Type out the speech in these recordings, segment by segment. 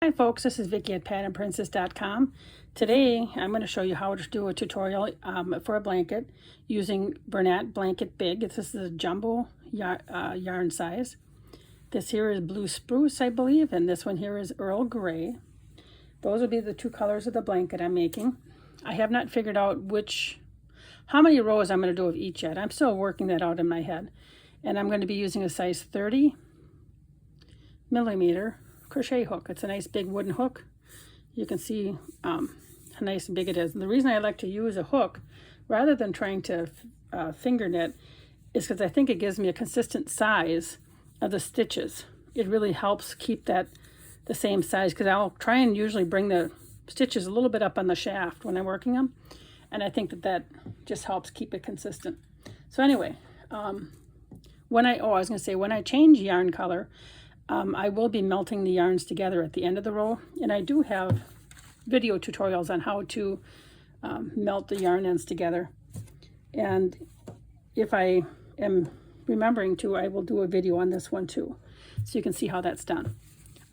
Hi folks, this is Vicki at patternprincess.com. Today I'm going to show you how to do a tutorial for a blanket using Bernat Blanket Big. This is a jumbo yarn size. This here is Blue Spruce, I believe, and this one here is Earl Gray. Those will be the two colors of the blanket I'm making. I have not figured out how many rows I'm going to do of each yet. I'm still working that out in my head. And I'm going to be using a size 30 millimeter crochet hook. It's a nice big wooden hook. You can see how nice and big it is. And the reason I like to use a hook rather than trying to finger knit is because I think it gives me a consistent size of the stitches. It really helps keep that the same size, because I'll try and usually bring the stitches a little bit up on the shaft when I'm working them, and I think that just helps keep it consistent. So anyway, when I change yarn color, I will be melting the yarns together at the end of the row, and I do have video tutorials on how to melt the yarn ends together. And if I am remembering to, I will do a video on this one too, so you can see how that's done.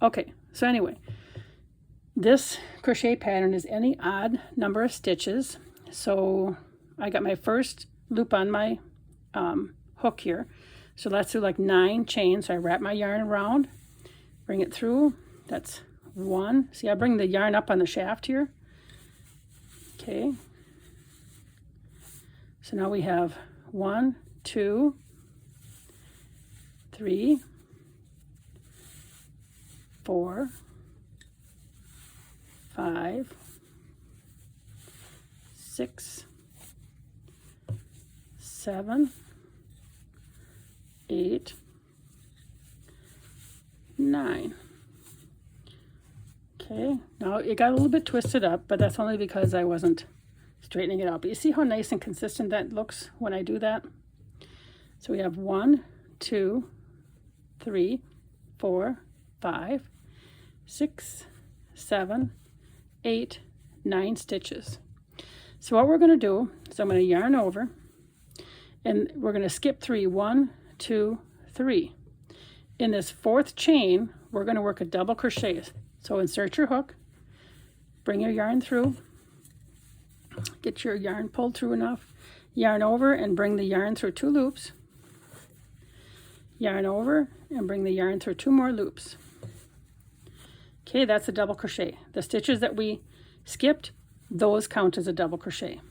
Okay, so anyway, this crochet pattern is any odd number of stitches. So I got my first loop on my hook here. So let's do like 9 chains. So I wrap my yarn around, bring it through. That's 1. See, I bring the yarn up on the shaft here. Okay. So now we have 1, 2, 3, 4, 5, 6, 7, 8, 9. Okay, now it got a little bit twisted up, but that's only because I wasn't straightening it out. But you see how nice and consistent that looks when I do that? So we have 1, 2, 3, 4, 5, 6, 7, 8, 9 stitches. So what we're going to do is I'm going to yarn over, and we're going to skip 3. 1, 2, 3. In this 4th chain, we're going to work a double crochet. So insert your hook, bring your yarn through, get your yarn pulled through enough, yarn over and bring the yarn through 2 loops, yarn over and bring the yarn through 2 more loops. Okay, that's a double crochet. The stitches that we skipped, those count as a double crochet.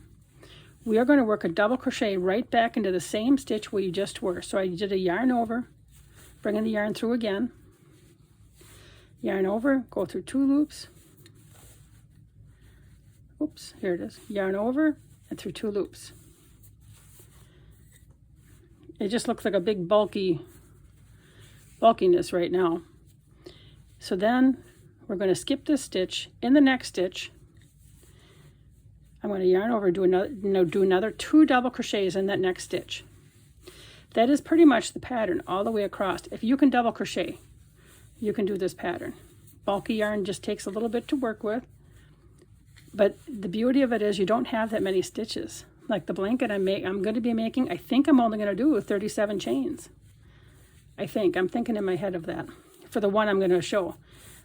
We are going to work a double crochet right back into the same stitch where you just were. So I did a yarn over, bringing the yarn through again, yarn over, go through 2 loops, oops, here it is, yarn over and through 2 loops. It just looks like a big bulkiness right now. So then we're going to skip this stitch. In the next stitch, I'm going to yarn over, do another 2 double crochets in that next stitch. That is pretty much the pattern all the way across. If you can double crochet, you can do this pattern. Bulky yarn just takes a little bit to work with, but the beauty of it is you don't have that many stitches. Like the blanket I'm going to be making, I think I'm only going to do 37 chains. I'm thinking in my head of that for the one I'm going to show.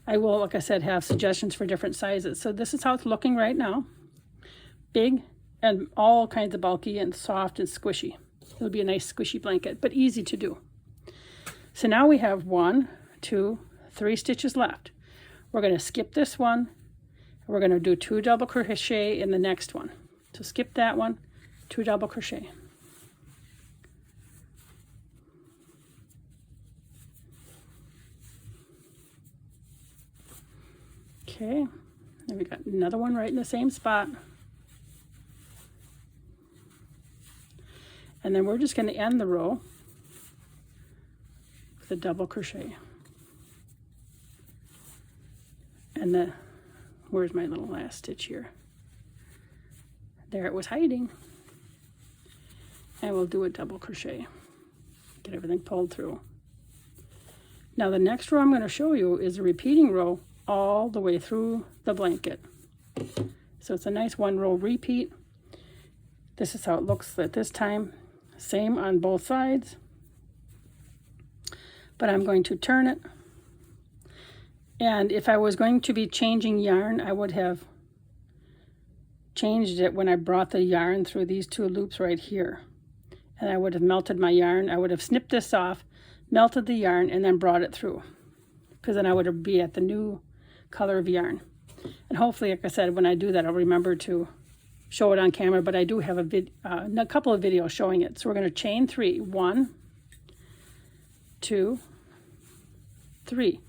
I will, like I said, have suggestions for different sizes. So this is how it's looking right now. Big and all kinds of bulky and soft and squishy. It'll be a nice squishy blanket, but easy to do. So now we have 1, 2, 3 stitches left. We're going to skip this one. We're going to do 2 double crochet in the next one. So skip that one, 2 double crochet. Okay, then we got another one right in the same spot. And then we're just going to end the row with a double crochet. And where's my little last stitch here? There it was hiding. And we'll do a double crochet. Get everything pulled through. Now the next row I'm going to show you is a repeating row all the way through the blanket. So it's a nice 1 row repeat. This is how it looks at this time. Same on both sides. But I'm going to turn it And if I was going to be changing yarn, I would have changed it when I brought the yarn through these 2 loops right here. And I would have melted my yarn. I would have snipped this off, melted the yarn, and then brought it through. Because then I would be at the new color of yarn. And hopefully, like I said, when I do that, I'll remember to show it on camera. But I do have a couple of videos showing it. So we're going to chain 3. 1, 2, 3.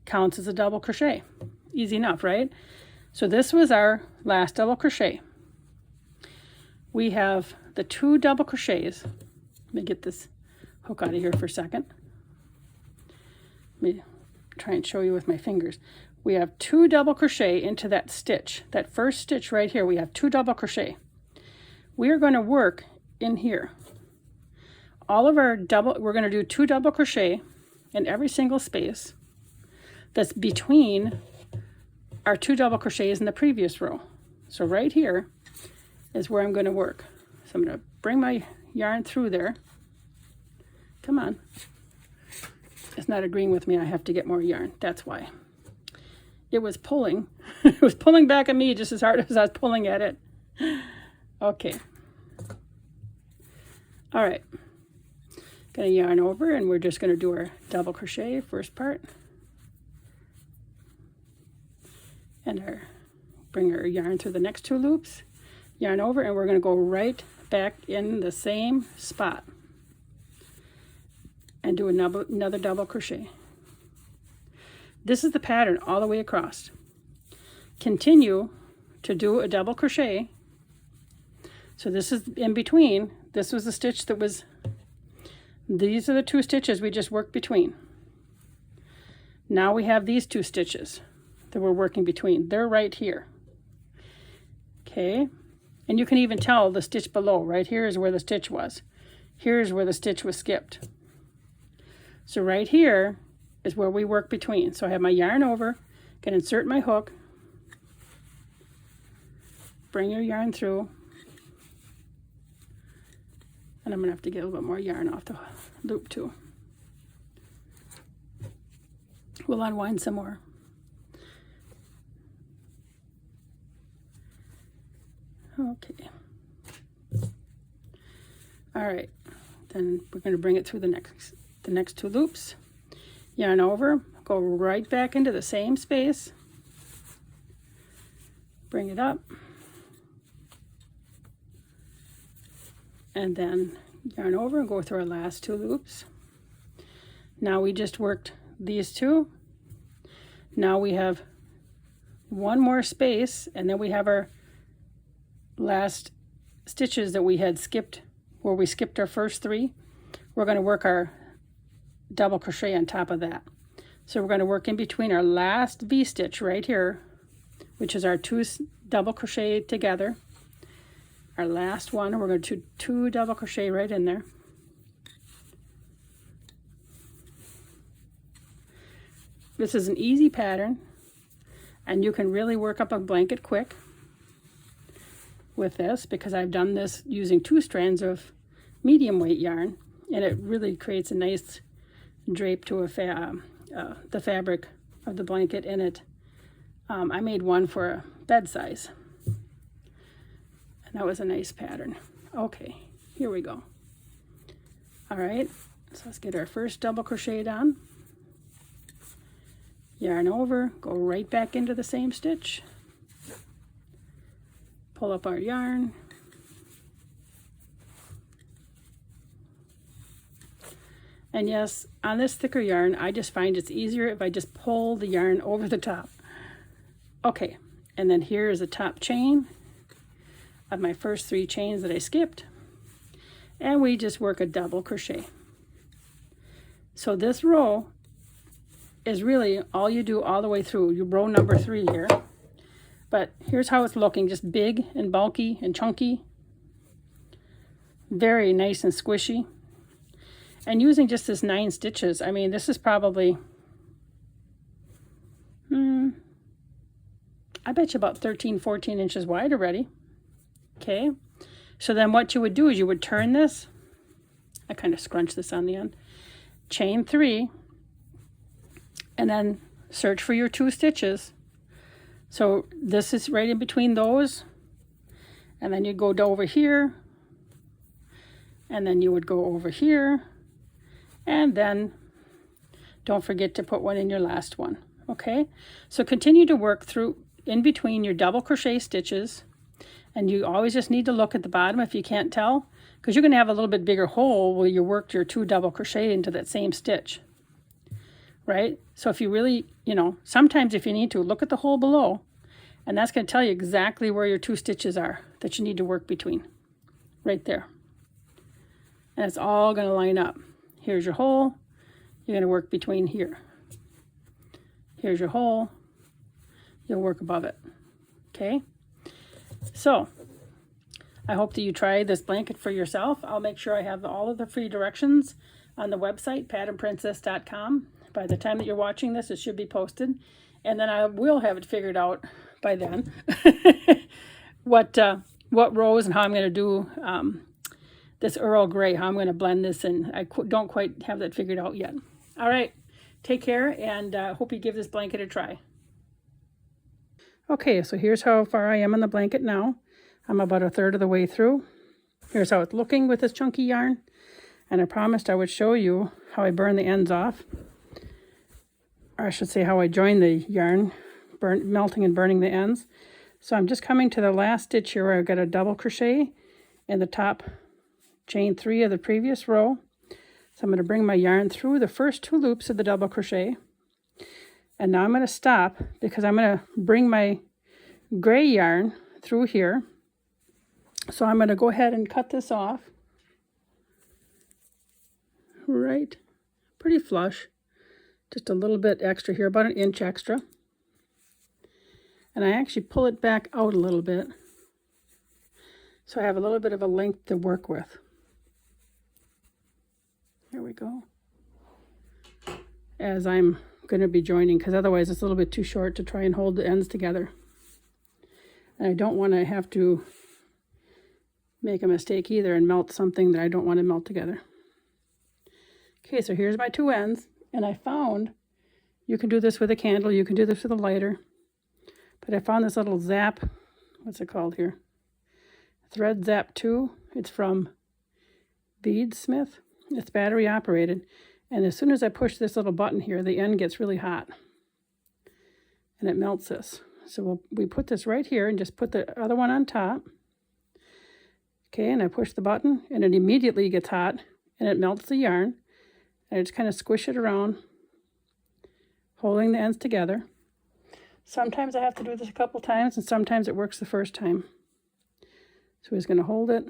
Counts as a double crochet. Easy enough, right? So this was our last double crochet. We have the 2 double crochets. Let me get this hook out of here for a second. Let me try and show you with my fingers. We have 2 double crochet into that stitch. That first stitch right here, we have 2 double crochet. We are going to work in here. All of our we're going to do 2 double crochet in every single space that's between our 2 double crochets in the previous row. So right here is where I'm going to work. So I'm going to bring my yarn through there. Come on. It's not agreeing with me. I have to get more yarn. That's why. It was pulling. It was pulling back at me just as hard as I was pulling at it. Okay. All right. Going to yarn over, and we're just going to do our double crochet first part. And bring our yarn through the next 2 loops. Yarn over, and we're going to go right back in the same spot. And do another double crochet. This is the pattern all the way across. Continue to do a double crochet. So this is in between. This was the stitch that was, these are the 2 stitches we just worked between. Now we have these 2 stitches that we're working between. They're right here. Okay, and you can even tell the stitch below. Right here is where the stitch was. Here's where the stitch was skipped. So right here is where we work between. So I have my yarn over, can insert my hook, bring your yarn through, and I'm going to have to get a little bit more yarn off the loop too. We'll unwind some more. Okay. All right. Then we're going to bring it through the next 2 loops. Yarn over, go right back into the same space. Bring it up. And then yarn over and go through our last 2 loops. Now we just worked these 2. Now we have 1 more space, and then we have our last stitches that we had skipped, where we skipped our first 3. We're going to work our double crochet on top of that. So we're going to work in between our last V-stitch right here, which is our 2 double crochet together. Our last one, we're going to do 2 double crochet right in there. This is an easy pattern, and you can really work up a blanket quick with this, because I've done this using 2 strands of medium weight yarn, and it really creates a nice drape to the fabric of the blanket in it. I made one for a bed size, and that was a nice pattern. Okay, here we go. All right, so let's get our first double crochet done. Yarn over, go right back into the same stitch. Pull up our yarn. And yes, on this thicker yarn, I just find it's easier if I just pull the yarn over the top. Okay, and then here is the top chain of my first 3 chains that I skipped. And we just work a double crochet. So this row is really all you do all the way through. You row number 3 here. But here's how it's looking, just big and bulky and chunky. Very nice and squishy. And using just this 9 stitches, I mean, this is probably, I bet you about 13, 14 inches wide already. Okay, so then what you would do is you would turn this, I kind of scrunch this on the end, chain 3, and then search for your 2 stitches. So this is right in between those, and then you go over here, and then you would go over here, and then don't forget to put one in your last one. Okay, so continue to work through in between your double crochet stitches, and you always just need to look at the bottom if you can't tell, because you're going to have a little bit bigger hole where you worked your 2 double crochet into that same stitch, right? So if you really, sometimes if you need to, look at the hole below, and that's going to tell you exactly where your 2 stitches are that you need to work between, right there. And it's all going to line up. Here's your hole. You're going to work between here. Here's your hole. You'll work above it. Okay? So, I hope that you try this blanket for yourself. I'll make sure I have all of the free directions on the website, patternprincess.com. By the time that you're watching this, it should be posted. And then I will have it figured out by then what rows and how I'm going to do this Earl Gray, how I'm going to blend this in. I don't quite have that figured out yet. All right, take care, and hope you give this blanket a try. Okay, so here's how far I am on the blanket now. I'm about 1/3 of the way through. Here's how it's looking with this chunky yarn. And I promised I would show you how I burn the ends off. Or I should say how I join the yarn, melting and burning the ends. So I'm just coming to the last stitch here where I've got a double crochet in the top chain 3 of the previous row. So I'm going to bring my yarn through the first 2 loops of the double crochet. And now I'm going to stop because I'm going to bring my gray yarn through here. So I'm going to go ahead and cut this off. Right, pretty flush. Just a little bit extra here, about 1 inch extra. And I actually pull it back out a little bit, so I have a little bit of a length to work with. There we go. As I'm going to be joining, because otherwise it's a little bit too short to try and hold the ends together. And I don't want to have to make a mistake either and melt something that I don't want to melt together. Okay, so here's my 2 ends, and I found you can do this with a candle, you can do this with a lighter, but I found this little zap, what's it called here? Thread Zap 2. It's from Beadsmith. It's battery operated, and as soon as I push this little button here, the end gets really hot, and it melts this. So we put this right here and just put the other one on top. Okay, and I push the button, and it immediately gets hot, and it melts the yarn. And I just kind of squish it around, holding the ends together. Sometimes I have to do this a couple times, and sometimes it works the first time. So he's going to hold it,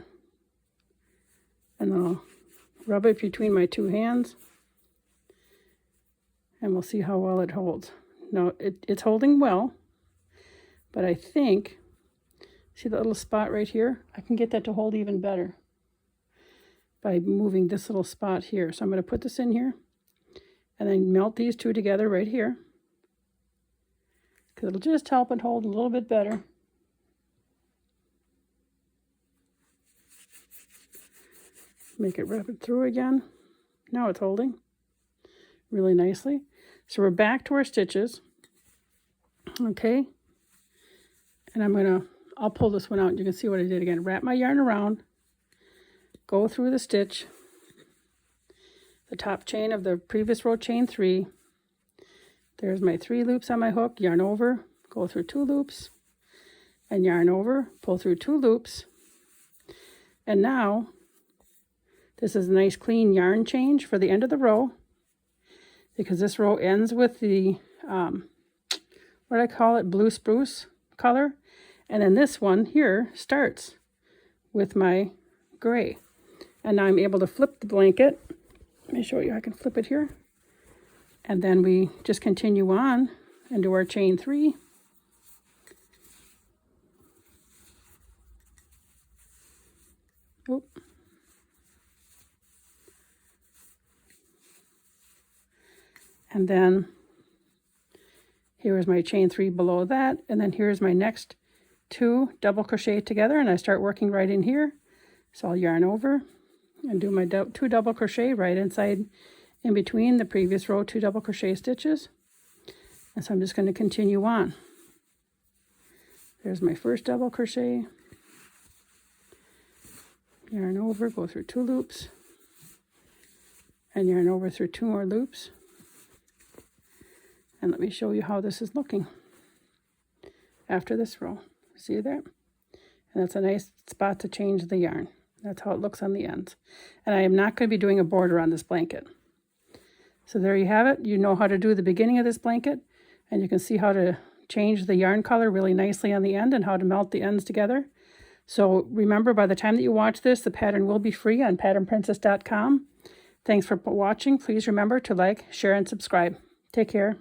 and then I'll rub it between my 2 hands, and we'll see how well it holds. Now, it's holding well, but I think, see that little spot right here? I can get that to hold even better by moving this little spot here. So I'm going to put this in here and then melt these 2 together right here, because it'll just help it hold a little bit better. Make it rub it through again. Now it's holding really nicely. So we're back to our stitches. Okay. And I'll pull this one out and you can see what I did again. Wrap my yarn around, go through the stitch, the top chain of the previous row, chain 3. There's my 3 loops on my hook, yarn over, go through 2 loops, and yarn over, pull through 2 loops. And now, this is a nice clean yarn change for the end of the row, because this row ends with the, what do I call it, blue spruce color. And then this one here starts with my gray. And now I'm able to flip the blanket. Let me show you, I can flip it here. And then we just continue on and do our chain 3. Oop. And then here's my chain 3 below that, and then here's my next 2 double crochet together, and I start working right in here. So I'll yarn over and do my 2 double crochet right inside in between the previous row 2 double crochet stitches. And so I'm just going to continue on. There's my first double crochet. Yarn over, go through 2 loops, and yarn over through 2 more loops. And let me show you how this is looking after this row. See there? And that's a nice spot to change the yarn. That's how it looks on the ends. And I am not going to be doing a border on this blanket. So there you have it. You know how to do the beginning of this blanket, and you can see how to change the yarn color really nicely on the end and how to melt the ends together. So remember, by the time that you watch this, the pattern will be free on patternprincess.com. Thanks for watching. Please remember to like, share, and subscribe. Take care.